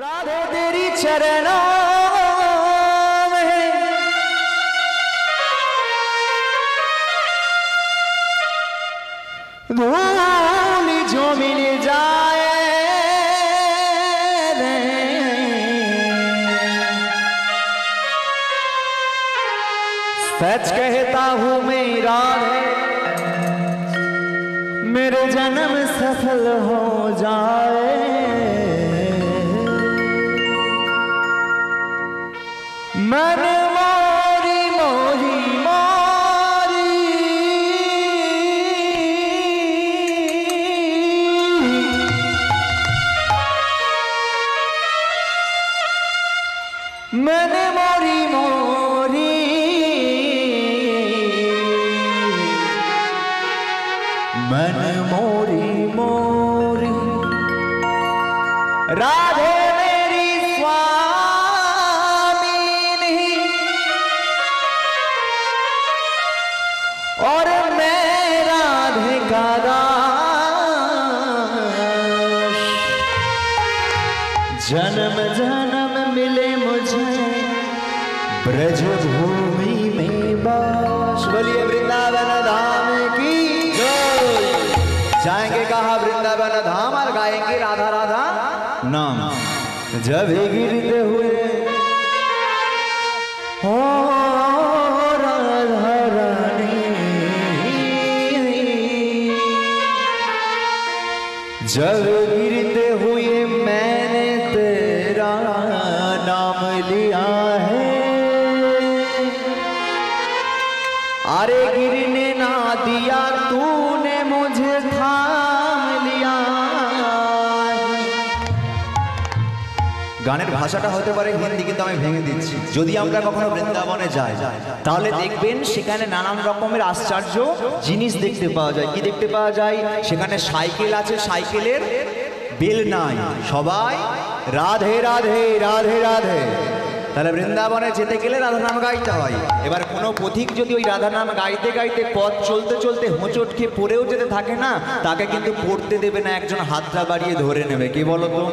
राधे तेरी चरणों में धूल जो मिल जाए रे, सच कहता हूँ मैं राधे मेरे जन्म सफल हो जाए। मन मोरी मोरी मोरी मन मोरी मोरी मन मोरी मोरी राधे और मैं राधे का दास, जन्म जन्म मिले मुझे ब्रज भूमि में बास। बोलिए वृंदावन धाम की जय। जाएंगे कहाँ वृंदावन धाम और गाएंगे राधा राधा नाम। जब गिरते हुए हो राधा रानी, जब गिरते हुए मैंने तेरा नाम लिया है, अरे गिरने ना दिया तूने मुझे थाम लिया। গানের ভাষাটা হতে পারে হিন্দি, কিন্তু আমি ভেঙে দিচ্ছি। যদি আমরা কখনো বৃন্দাবনে যাই তাহলে দেখবেন সেখানে নানান রকমের আশ্চর্য জিনিস দেখতে পাওয়া যায়। কি দেখতে পাওয়া যায়? সেখানে সাইকেল আছে, সাইকেলের বেল নাই, সবাই রাধে রাধে রাধে রাধে। তাহলে বৃন্দাবনে যেতে গেলে রাধা নাম গাইতে হয়। এবার কোনো পথিক যদি ওই রাধা নাম গাইতে গাইতে পথ চলতে চলতে হোঁচট খেয়ে পড়েও যেতে থাকে না, তাকে কিন্তু পড়তে দেবে না, একজন হাতটা বাড়িয়ে ধরে নেবে। কি বলো তো?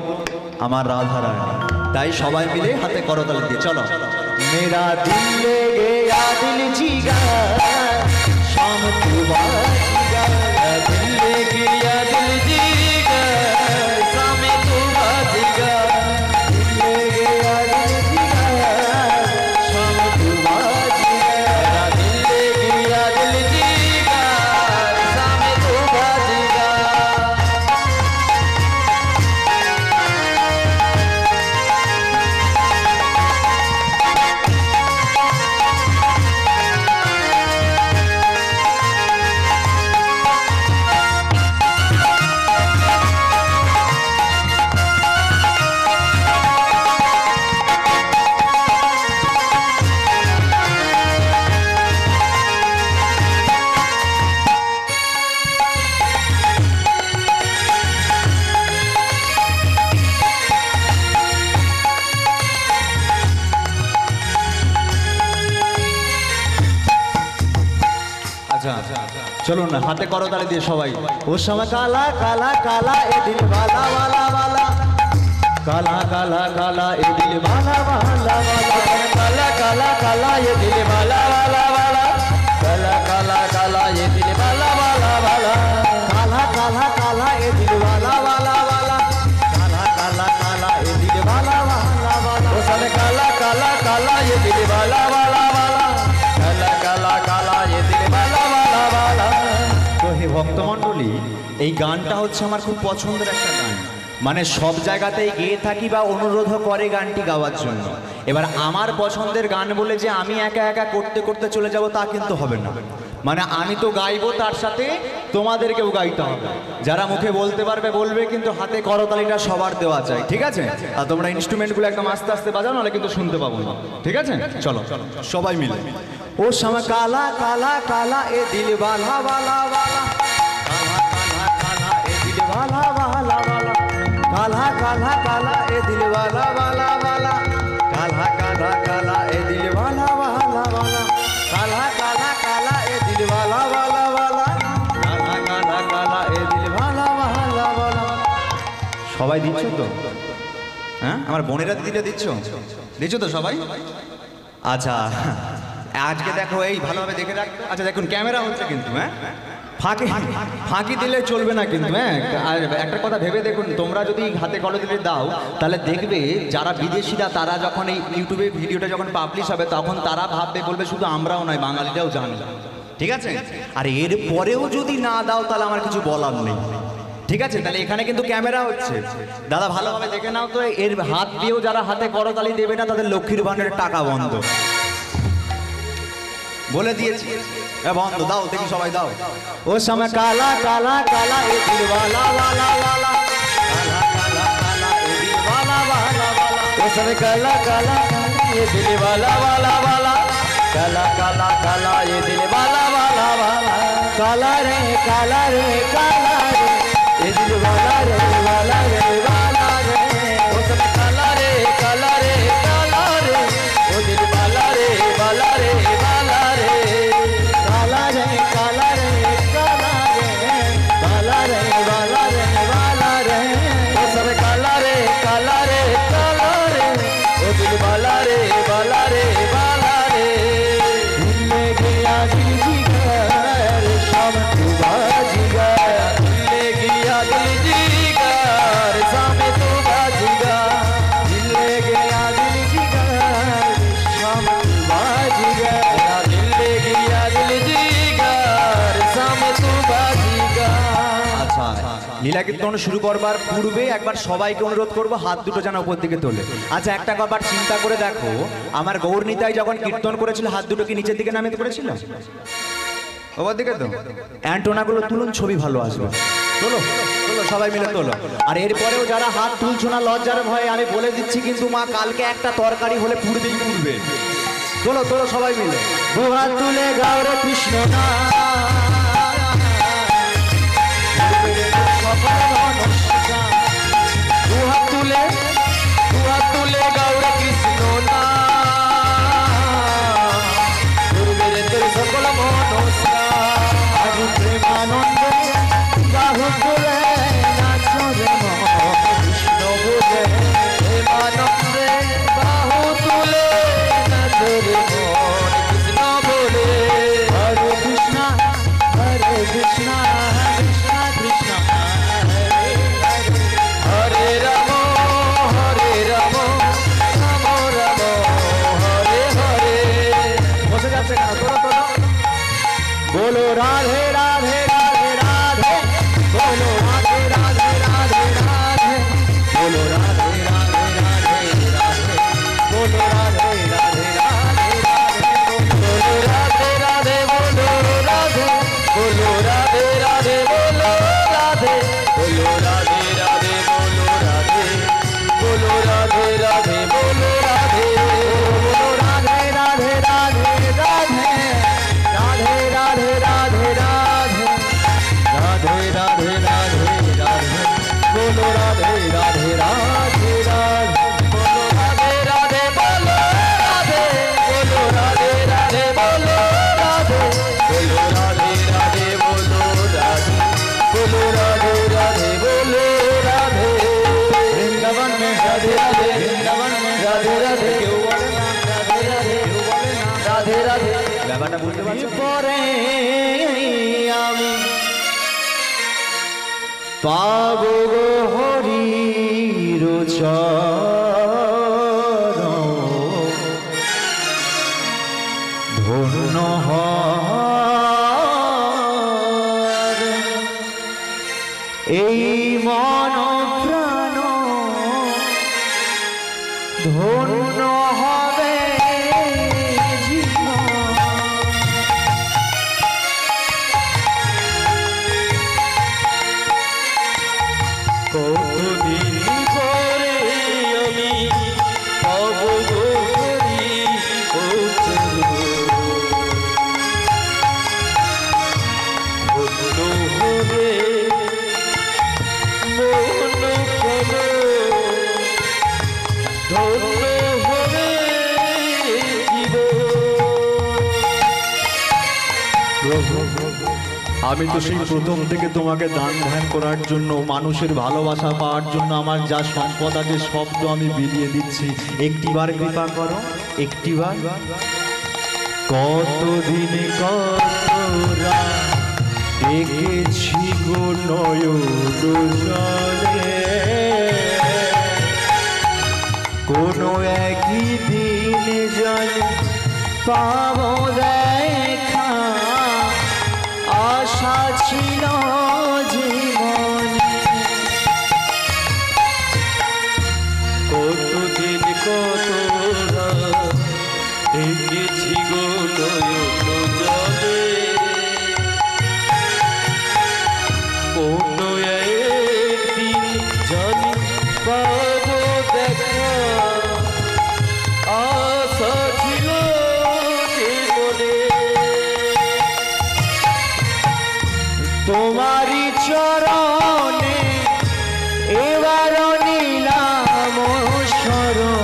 আমার রাধা রানী। তাই সবাই মিলে হাতে করতালি দিয়ে চলো। মেরা দিল লে গয়া দিল জিগা শাম তু বাজিগা, দিল লে গয়া দিল জিগা শাম তু বাজিগা, দিল লে গয়া দিল জিগা শাম তু বাজিগা, দিল লে গয়া দিল জিগা শাम तू बाजिगा। चलो ना हाथे करो ताली दिए सबाई। उस समय काला काला काला ए दिल वाला वाला वाला, काला काला काला ए दिल वाला वाला वाला, काला काला काला ये दिल वाला वाला वाला, काला काला काला ये दिल वाला वाला वाला, काला काला काला ए दिल वाला वाला वाला, काला काला काला ए दिल वाला वाला वाला। उस समय काला काला काला ये दिल वाला वाला वाला, काला काला काला ये दिल वाला वाला वाला। তো হে ভক্তমণ্ডলী, এই গানটা হচ্ছে আমার খুব পছন্দের একটা গান। মানে সব জায়গাতেই গেয়ে থাকি বা অনুরোধও করে গানটি গাওয়ার জন্য। এবার আমার পছন্দের গান বলে যে আমি একা একা করতে করতে চলে যাব তা কিন্তু হবে না। মানে আমি তো গাইবো, তার সাথে তোমাদেরকেও গাইতে হবে। যারা মুখে বলতে পারবে বলবে, কিন্তু হাতে করতালিটা সবার দেওয়া চাই, ঠিক আছে? আর তোমরা ইনস্ট্রুমেন্টগুলো একদম আস্তে আস্তে বাজাও, নাহলে কিন্তু শুনতে পাবো না, ঠিক আছে? চলো সবাই মিলে। ও সময় কালা কালা কালা এ দিল वाला वाला वाला, काला काला काला ए दिल वाला वाला वाला, काला काला काला ए दिल वाला वाला वाला, काला काला काला ए दिल वाला वाला वाला, काला काला काला ए दिल वाला वाला वाला, काला काला काला ए दिल वाला वाला वाला। সবাই দিচ্ছ তো? হ্যাঁ আমার বোনেরা দিদিটা দিচ্ছ তো সবাই? আচ্ছা আজকে দেখো এই ভালোভাবে দেখে রাখ। আচ্ছা দেখুন ক্যামেরা হচ্ছে কিন্তু, হ্যাঁ ফাঁকি ফাঁকি দিলে চলবে না কিন্তু। হ্যাঁ আর একটা কথা ভেবে দেখুন, তোমরা যদি হাতে কলম দিলে দাও তাহলে দেখবে যারা বিদেশিরা তারা যখন এই ইউটিউবে ভিডিওটা যখন পাবলিশ হবে তখন তারা ভাববে, বলবে শুধু আমরাও নয় বাঙালিরাও জানবে, ঠিক আছে? আর এর পরেও যদি না দাও তাহলে আমার কিছু বলার নেই, ঠিক আছে? তাহলে এখানে কিন্তু ক্যামেরা হচ্ছে, দাদা ভালোভাবে দেখে নাও তো। এর হাত দিয়েও যারা হাতে করতালি দেবে না তাদের লক্ষ্মীর ভাণ্ডারের টাকা বন্ধ বলে দিয়েছি, বন্ধ। দাও দেখি সবাই দাও। ও সময় কালা কালা কালা এ দিলওয়ালা ওয়ালা ওয়ালা, কালা কালা কালা এ দিলওয়ালা ওয়ালা ওয়ালা, ও সময় কালা কালা এ দিলওয়ালা ওয়ালা ওয়ালা, কালা কালা কালা এ দিলওয়ালা ওয়ালা ওয়ালা, কালা রে কালা রে কালা রে এ দিলওয়ালা রে ওয়ালা রে ওয়ালা রে, ও সময় কালা রে কালা রে কালা রে ও দিলওয়ালা রে ওয়ালা রে ওয়ালা রে, কালা রে কালা রে কালা রে বালা রে বালা রে বালা রে, ও সব কালা রে কালা রে কালা রে ও দিল বালা রে বালা রে বালা রে, ভুলে গিয়া দিল জিগার শাম তু বাজিগা, ভুলে গিয়া দিল জিগার শাম তু বাজিগা, ভুলে গিয়া দিল জিগার শাম তু বাজিগা, ভুলে গিয়া দিল জিগার শাম তু বাজিগা। আচ্ছা লীলা কীর্তন শুরু করবার পূর্বে একবার সবাইকে অনুরোধ করবো হাত দুটো যেন উপর দিকে তোলে। আচ্ছা একটা কবার চিন্তা করে দেখো, আমার গৌরনীতাই যখন কীর্তন করেছিল হাত দুটো কি নিচের দিকে নামিয়ে করেছিল? ওপর দিকে তো। অ্যান্টোনাগুলো তুলুন, ছবি ভালো আসবে। তোলো তোলো সবাই মিলে তোলো। আর এরপরেও যারা হাত তুলছো না লজ্জার ভয়ে আমি বলে দিচ্ছি কিন্তু মা কালকে একটা তরকারি হলে পুড়বেই পুড়বে। তোলো তোলো সবাই মিলে। দু হাত তুলে গাও রে কৃষ্ণ না, দু হাত তুলে গাও রে কৃষ্ণ না, পূর্বের তোর সকল মনসা, আজ প্রেমানন্দে বাহু তুলে নাচো রে কৃষ্ণ বলে, প্রেমানন্দে বাহু তুলে নাচো রে কৃষ্ণ বলে, হরে কৃষ্ণ হরে কৃষ্ণ কৃষ্ণ কৃষ্ণ হরে রাম রাম রাম হরে হরে। বসে যাচ্ছে না, তোরা তোরা বলো রাধে রাধে রাধে রাধে, বলো রাধে রাধে রাধে রাধে, বলো রাধে রাধে রাধে রাধে, বলো রাধে রাধে রাধে রাধে, বলো রাধে রাধে বলো রাধে, বলো রাধে রাধে বলো রাধে, বলো রাধে রাধে বলো রাধে, বলো রাধে রাধে বলো রাধে, বলো রাধে রাধে রাধে রাধে, রাধে রাধে রাধে রাধে, রাধে রাধে রাধে রাধে, বলো রাধে রাধে রাধে রাধে, বলো রাধে রাধে বলো রাধে, বলো রাধে রাধে বলো রাধে, বলো রাধে রাধে বলো রাধে, বলো রাধে রাধে বলো রাধে। বৃন্দাবন में राधे राधे, বৃন্দাবন में राधे राधे, কেউ বলে না রাধে রাধে, কেউ বলে না রাধে রাধে। ব্যাপারটা বুঝতে পারছো? পরে আমি পাবো গো হরির চরণ, ধন্য হর এই মন প্রাণ, ধন্য হবে জীবন। কতদিন পরে আমি পাবো গো হরির চরণ, ধন্য হবে মন প্রাণ, ধন্য আমি তো সেই প্রথম থেকে তোমাকে দান ধ্যান করার জন্য, মানুষের ভালোবাসা পাওয়ার জন্য আমার যা সম্পদ আছে সব তো আমি বিলিয়ে দিচ্ছি। একটিবার কৃপা করো, একটিবার। কতদিন কতরা দেখেছি গো নয়ন জলে, কোনো একই দিন জলে পাবো দেখা, আশা ছিল জীবনে। কতদিন কত দেখেছি গো নয়ন জলে, কোনো একদিন জানি পাবো দেখা, আশা ছিল জীবনে। তোমারি চরণে এবার নিলাম শরণ,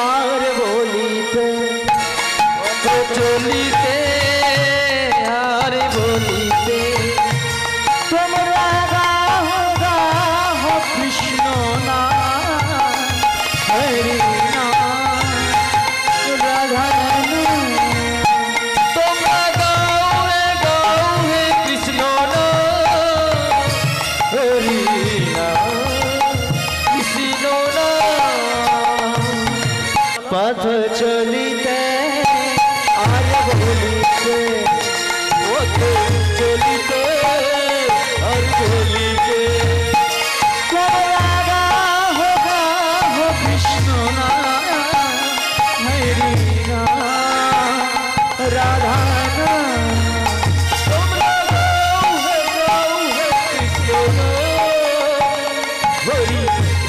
আর বলিতে চলিতে আর বলিতে, তোমরা গাহ গাহ কৃষ্ণ না হরি না রাধা নাম। তোমরা গাও হে কৃষ্ণ নাম, হরি নাম কৃষ্ণ নাম। পথ চলিতে আর বলিতে, পথ চলিতে আর বলিতে, তোমরা গাহ গাহ কৃষ্ণ না হরি না রাধা নাম। তোমরা গাও হে কৃষ্ণ নাম, হরি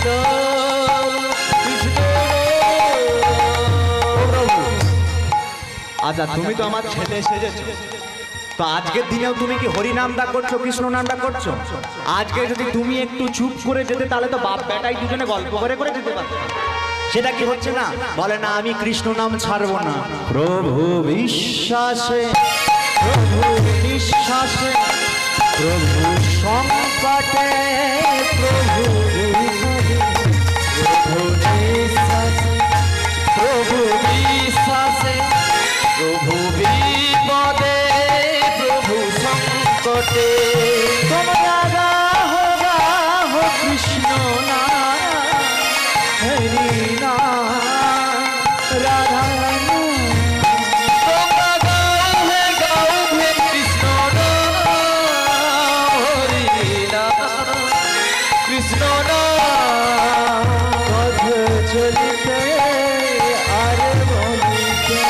নাম কৃষ্ণ নাম। আচ্ছা, তুমি তো আমার ছেলে সেজেছো, তো আজকের দিনেও তুমি কি হরি নামটা করছো, কৃষ্ণ নামটা করছো? আজকে যদি তুমি একটু চুপ করে যেতে, তাহলে তো বাপ বেটাই দুজনে গল্প করে করে যেতে পারতো। সেটা কি হচ্ছে না? বলে না আমি কৃষ্ণ নাম ছাড়বো না। প্রভু বিশ্বাসে, প্রভু বিশ্বাসে, প্রভু সংকটে, প্রভু প্রভু বিশ্বাসে, প্রভু বিশ্বাসে, প্রভু বিপদে, প্রভু সংকটে, তোমরা গাহ গাহ কৃষ্ণ না হরি না রাধা নাম। তোমরা গাও হে কৃষ্ণ নাম, হরি নাম কৃষ্ণ নাম। পথ চলিতে আর বলিতে,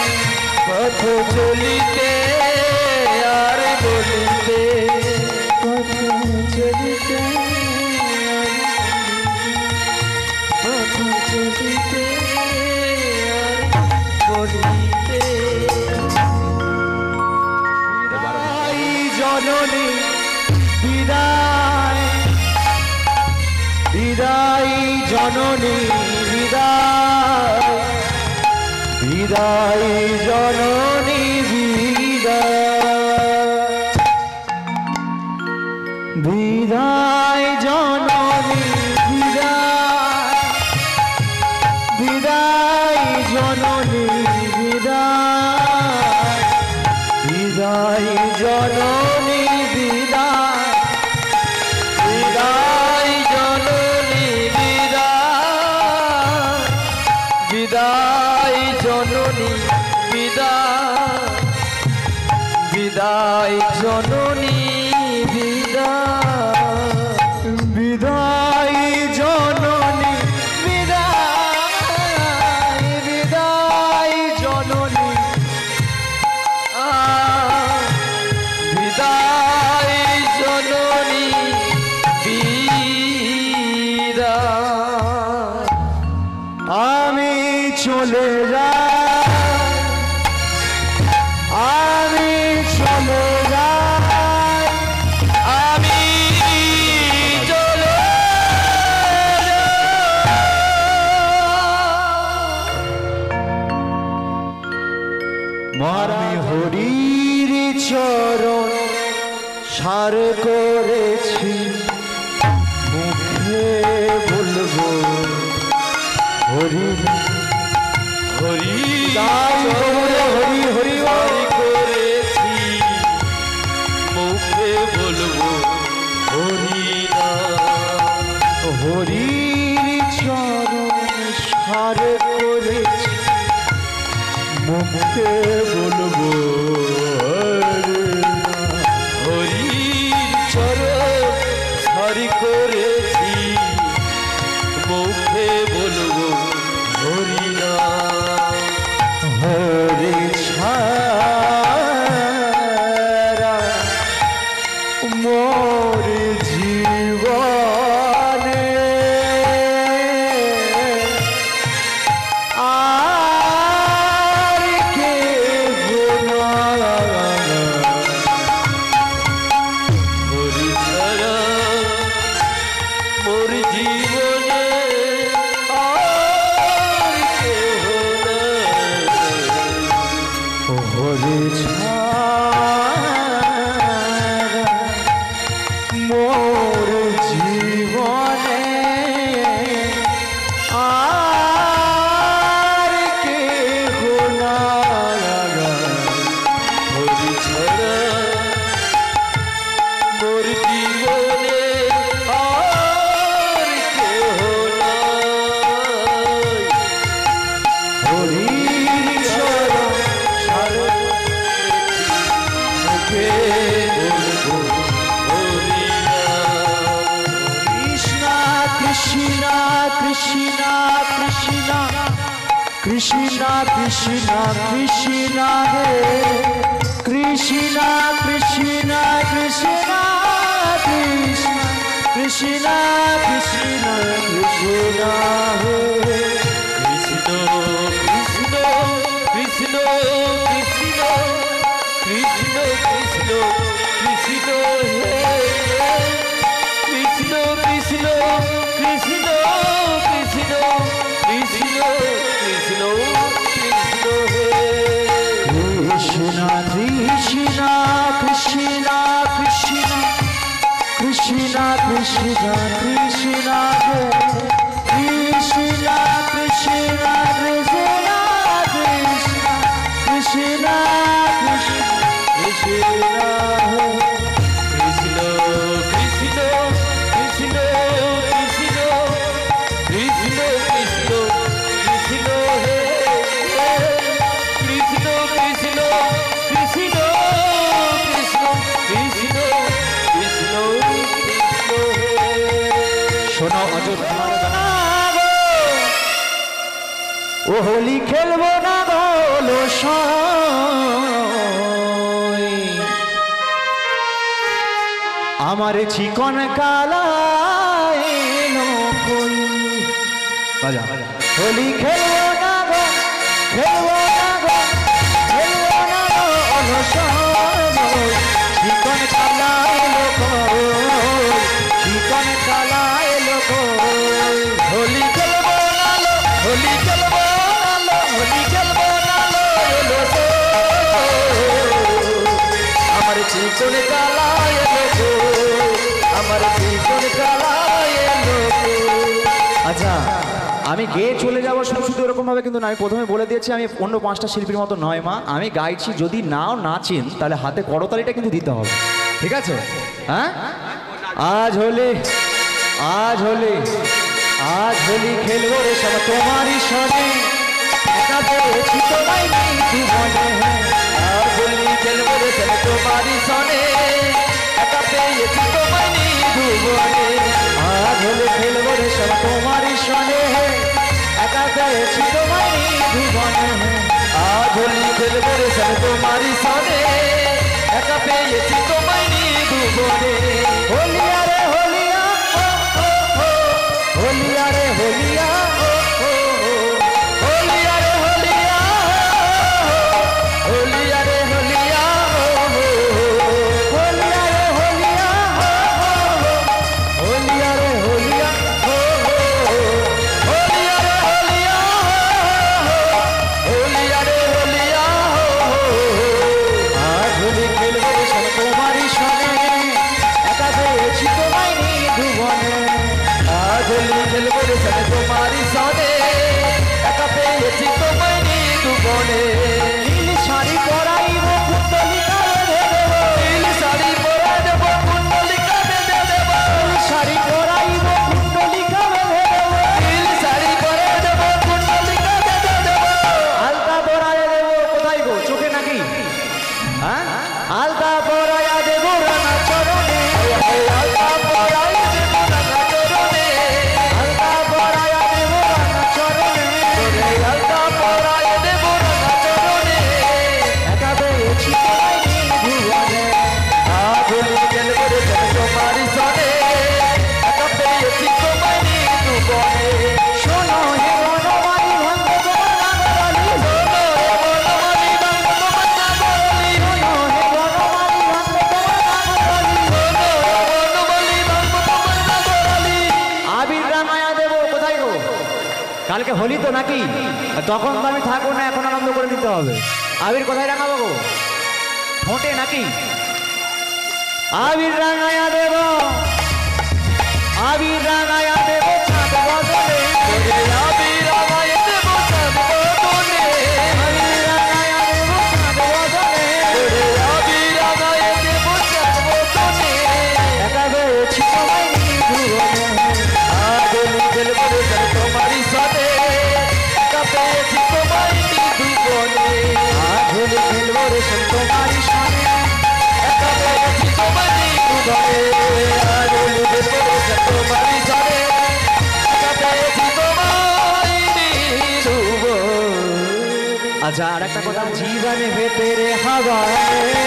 পথ চলিতে আর বলিতে, পথ চলিতে পথ চলিতে আর বলিতে। বিদায় জননী বিদায়, বিদায় জননী বিদায়, বিদায় জননী বিদায়, বিদায় জননী বিদায়, বিদায় জননী বিদায়, বিদায় জননী বিদায়, বিদায় জননী বিদায়, বিদায় জননী বিদায়, বিদায় জননী বিদায়, বিদায় জননী বিদায়, বিদায় জননী বিদায় জননী বিদায়। চলে যাই, আমি চলে যাই, আমি চলে আমি হরির চরণ সার করেছি, মুখে বলবো হরি হরি তাই বলে হরি হরি হরি করেছি, মুখে বলবো হরি নাম। হরির চরণ সার করেছি, মুখে বলবো হরি নাম। হরি চরণ হরি করেছি, মুখে বলবো হরি নাম। হরি ছাড়া মোর জীবনে আর কেহ নাই। হরি ছাড়া মোর জীবনে আর কেহ নাই। হরি ছাড়া মোর জীবনে আর কেহ নাই। হরি ছাড়া মোর জীবনে আর কেহ নাই। হরির চরণ সার মুখে বলবো হরি নাম। কৃষ্ণ কৃষ্ণ কৃষ্ণ কৃষ্ণ কৃষ্ণ কৃষ্ণ কৃষ্ণ হে কৃষ্ণ কৃষ্ণ কৃষ্ণ কৃষ্ণ কৃষ্ণ কৃষ্ণ কৃষ্ণ হে কৃষ্ণ কৃষ্ণ কৃষ্ণ কৃষ্ণ কৃষ্ণ কৃষ্ণ কৃষ্ণ হে কৃষ্ণ কৃষ্ণ কৃষ্ণ কৃষ্ণ কৃষ্ণ কৃষ্ণ কৃষ্ণ হে কৃষ্ণ কৃষ্ণ কৃষ্ণ কৃষ্ণ কৃষ্ণ কৃষ্ণ কৃষ্ণ হে কৃষ্ণ কৃষ্ণ কৃষ্ণ কৃষ্ণ কৃষ্ণ কৃষ্ণ হে কৃষ্ণ কৃষ্ণ কৃষ্ণ কৃষ্ণ কৃষ্ণ কৃষ্ণ কৃষ্ণ হে কৃষ্ণ কৃষ্ণ কৃষ্ণ কৃষ্ণ কৃষ্ণ কৃষ্ণ কৃষ্ণ হে শোনো অযোধ্যা ও হোলি খেলবো না বলো সই, আমার চিকন কালা এলো কই। বাজা হোলি খেলবো না গো, খেলবো না গো, খেলবো না গো অলসই, চিকন কালা এলো কই, চিকন কালা এলো কই। হোলি খেলবো না লো, হোলি খেলবো না লো, হোলি খেলবো না লো এলো তো। আমার চিকন কালা এলো গো, আমার চিকন কালা এলো গো। আচ্ছা আমি গেয়ে চলে যাবো শুধু শুধু এরকম ভাবে কিন্তু না, আমি প্রথমে বলে দিয়েছি আমি অন্য 5টা শিল্পীর মতো নয় মা, আমি গাইছি, যদি নাও নাচেন তাহলে হাতে করতালিটা কিন্তু দিতে হবে, ঠিক আছে? হ্যাঁ আজ হোলি, আজ হোলি, আজ হোলি খেলবো রে সব তোমারই সনে, একা পেয়েছি তোমায় নেই জীবনে। আর হোলি খেলবো রে সব তোমারই সনে, একা পেয়েছি তোমায় নি ভুবনে। আজ হোলি খেলবো রে সব তোমারই সনে, একা পেয়েছি তোমায় নেই জীবনে। আজ হোলি খেলবো রে সব তোমারই সনে, একা পেয়েছি তোমায় নি ভুবনে। হোলিয়া রে হোলিয়া, হোলিয়া রে হোলিয়া, হোলিয়া হোলি তো নাকি, তখন তো আমি থাকবো না, এখন আনন্দ করে নিতে হবে। আবির কোথায় রাঙাবো গো? ঠোঁটে নাকি? আবির রাঙায়া দেব, আবির রাঙায়া দেব চাঁদ বদলে, আবির রাঙায় দেব চাঁদ বদনে, আবির রাঙায়া দেব চাঁদ বদলে, আবির রাঙায় দেব চাঁদ বদনে, একা বেছি তোমায় নিধুবনে, হোলি খেলবো রে সন তোমারি সনে, একা পেয়েছি তোমায় নিধুবনে, হোলি খেলবো রে সন তোমারি সনে, একা পেয়েছি তোমায় নিধুবনে, হোলি খেলবো রে সন তোমারি সনে, একা পেয়েছি তোমায় নিধুবনে। अच्छा और एक কথা, जीवन है तेरे हवाले,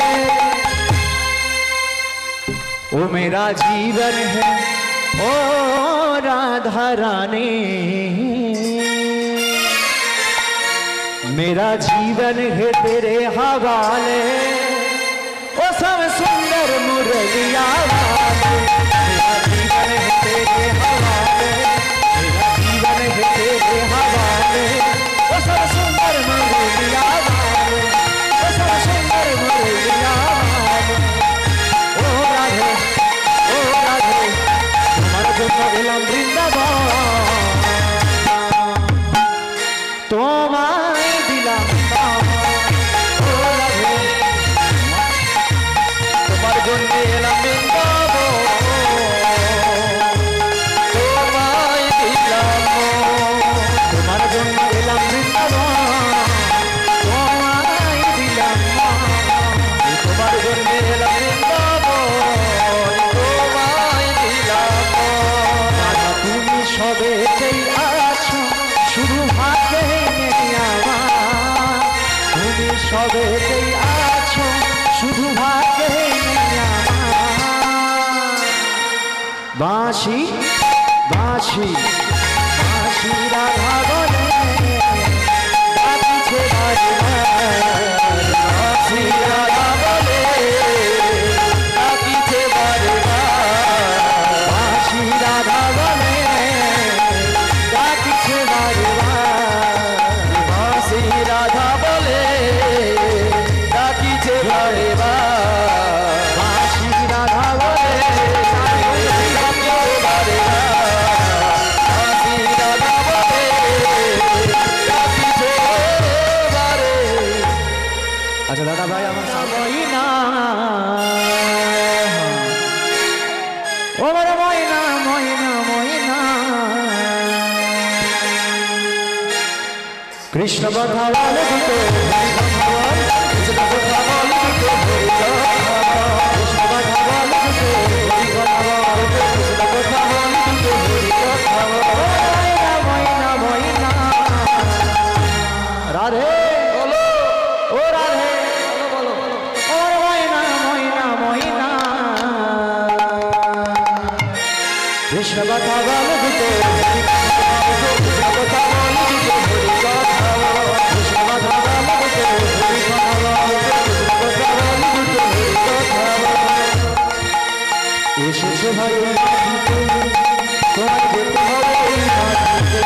ओ मेरा जीवन है ओ राधा रानी, मेरा जीवन है तेरे हवाले, ओ सब सुंदर मुरलिया वाले, मेरा जीवन है तेरे हवाले, मेरा जीवन है तेरे हवाले, ओ सब सुंदर मुरलिया वाले, ओ सब सुंदर मुरलिया वाले, ओ राधे তোমার জন্য এলাম বৃন্দাবন, তোমায় দিলাম দাম, ও রাধে তোমার জন্য এলাম বৃন্দাবন, তোমায় দিলাম তোমার জন্য এলাম বৃন্দাবন, তোমায় দিলাম তোমার জন্য এলাম বৃন্দাবন, তোমায় দিলাম রাধা তুমি সবেতেই আছো, শুধু ভাগ্যে নেই আমার, তুমি সবেতেই আছো, শুধু ভাগ্যে নেই আমার। বাঁশি বাঁশি বাঁশি রাধা বলে, ডাকিছে বাজনা, বাঁশি রাধা বলে, ডাকিছে বারবার, বাঁশি রাধা বলে, ডাকিছে বারবার, বাঁশি রাধা বলে, ডাকিছে বারবার, বাঁশি রাধা বলে, ডাকিছে বারবার, বাঁশি রাধা বলে, ডাকিছে বারবার। আচ্ছা দাদা ভাই আমার ময়না, ও বড় ময়না ময়না ময়না, কৃষ্ণ কথা বলে দুটো, কৃষ্ণ কথা বলে দুটো, কৃষ্ণ কথা বলে দুটো, কৃষ্ণ কথা বলে দুটো, ময়না ময়না ময়না, রাধে ও রাধে, ও ময়না ময়না ময়না, কৃষ্ণ কথা বলে দুটো, কৃষ্ণ কথা বলে দুটো, কৃষ্ণ কথা বলে দুটো, কৃষ্ণ কথা বলে দুটো, এসেছে ভাই মাটিতে, তোমায় যেতে হবে এই মাটিতে,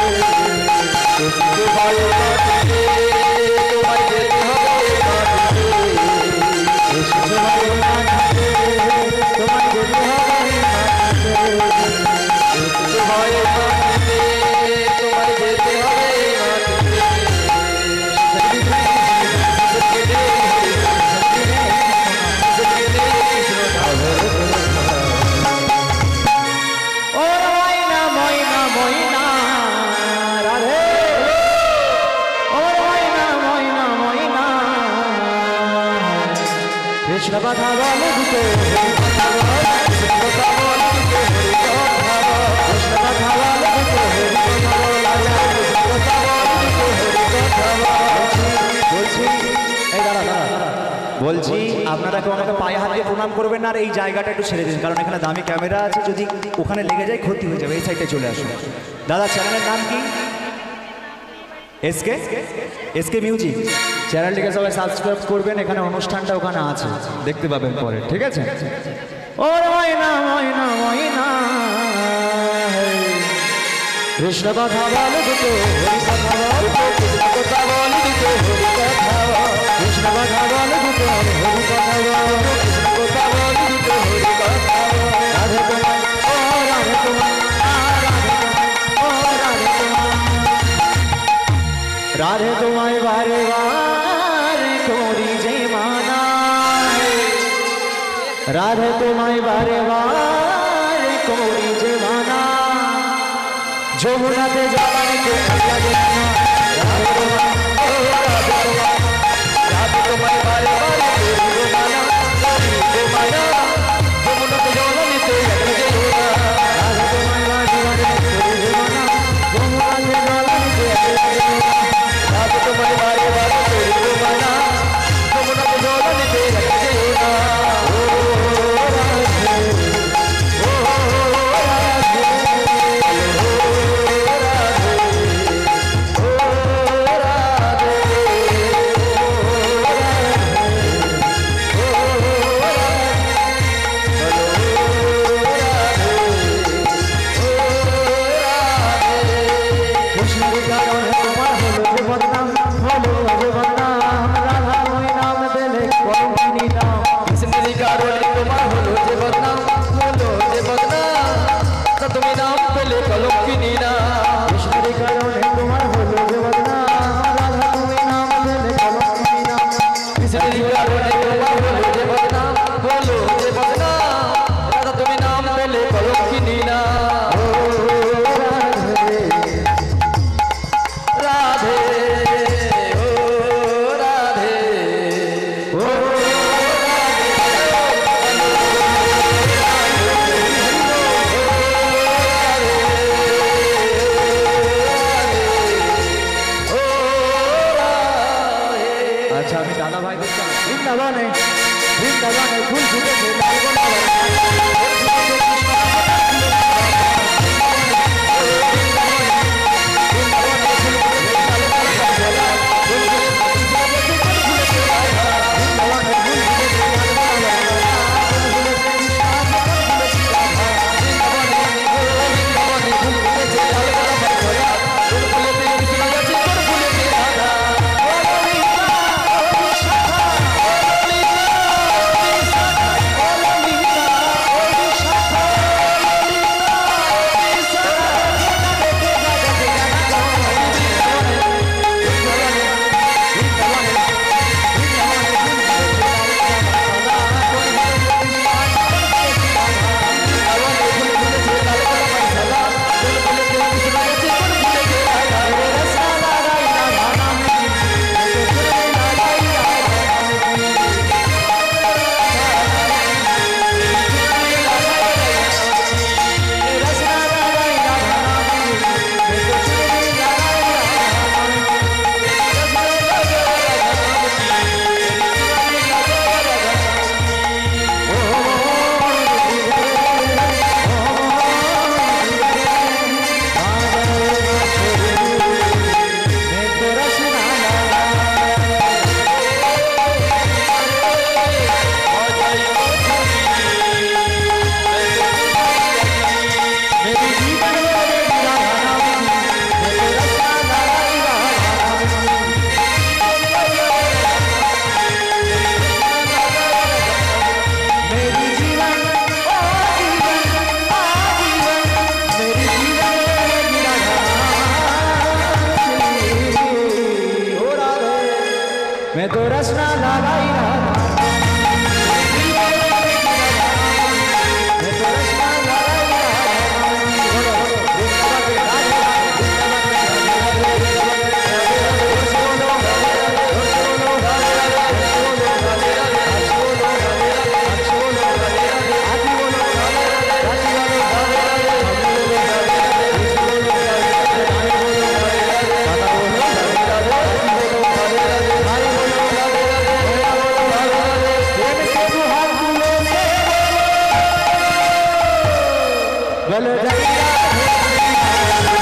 এসেছে ভাই মাটিতে, তোমায় যেতে হবে মাটিতে, এসেছে ভাই মাটিতে, তোমায় যেতে হবে এই মাটিতে, যেতে হয় মাটিতে, তোমায় যেতে হবে মাটিতে। ও ময়না ময়না ময়না, রাধে ও ময়না ময়না ময়না, কৃষ্ণ কথা বলে দুটো, কথা বল, কৃষ্ণ কথা বলে দুটো, কৃষ্ণ কথা বলে দুটো, কথা বলছি এই দাঁড়া দাঁড়া, বলছি আপনারা কেউ আমাকে পায়ে হাত দিয়ে প্রণাম করবেন না, আর এই জায়গাটা একটু ছেড়ে দিন, কারণ এখানে দামি ক্যামেরা আছে, যদি ওখানে লেগে যায় ক্ষতি হয়ে যাবে, এই সাইডে চলে আসুন। দাদা চ্যানেলের নাম কি? এসকে এসকে মিউজিক, চ্যানেলটিকে সবাই সাবস্ক্রাইব করবেন, এখানে অনুষ্ঠানটা ওখানে আছে, দেখতে পাবেন পরে, ঠিক আছে? ও ময়না ময়না ময়না, কৃষ্ণ কথা বলে দুটো, হরি কথা রাধে তোমায় বারে বারে করি যে মানা, রাধে তোমায় বারে বারে করি যে মানা, যমুনাতে যাবানিতে লাগে না। রাধে তোমায়, ও রাধে তোমায়, রাধে তোমায় বারে বারে করি গো মানা, করি গো মানা, যমুনাতে জল নিতে লাগে না। রাধে তোমায় বারে বারে করি যে মানা, যমুনাতে জল নিতে লাগে না। রাধে তোমায় বারে বারে করি গো মানা, যমুনাতে জল নিতে লাগে না। अच्छा अभी दादा भाई वृंदावन फूल फूटे लाल मैं तो रसना लगाई रहा बोलो